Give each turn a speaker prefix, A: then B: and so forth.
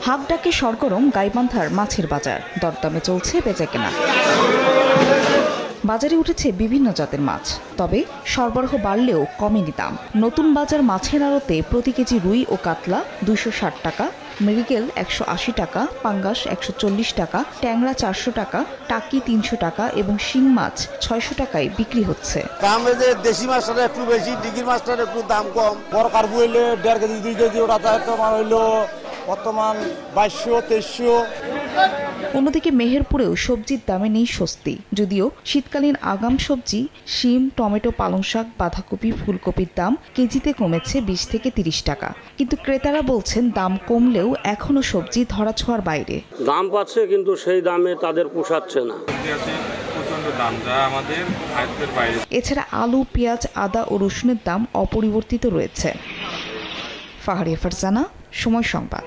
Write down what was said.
A: হাক ডাকে সরগরম গাইবান্ধার মাছের বাজার, দরদামে চলছে বেচাকেনা। বাজারে উঠেছে বিভিন্ন জাতের মাছ, তবে সরবরাহ বাড়লেও কমেনি দাম। নতুন বাজার মাছের আড়তে প্রতি কেজি রুই ও কাতলা 260 টাকা, মৃগেল 180 টাকা, পাঙ্গাস 140 টাকা, ট্যাংরা 400 টাকা, টাকি 300 টাকা এবং শিং মাছ 600 টাকায় বিক্রি হচ্ছে।
B: দেশি মাছটা একটু বেশি, ডিগির মাছটার একটু দাম কম। বড় কার্পু হইলে 1.5 কেজি 2 কেজি, ওটা তোমার হইলো বর্তমান 2200-2300।
A: অন্যদিকে মেহেরপুরেও সবজির দামে নেই স্বস্তি। যদিও শীতকালীন আগাম সবজি শিম, টমেটো, পালং শাক, বাঁধাকপি, ফুলকপির দাম কেজিতে কমেছে 20 থেকে 30 টাকা, কিন্তু ক্রেতারা বলছেন দাম কমলেও এখনো সবজি ধরাছোঁয়ার বাইরে।
C: দাম পাচ্ছে কিন্তু সেই দামে তাদের পোষাচ্ছে না।
A: এছাড়া আলু, পেঁয়াজ, আদা ও রসুনের দাম অপরিবর্তিত রয়েছে। ফাহারিয়া ফারজানা, সময় সংবাদ।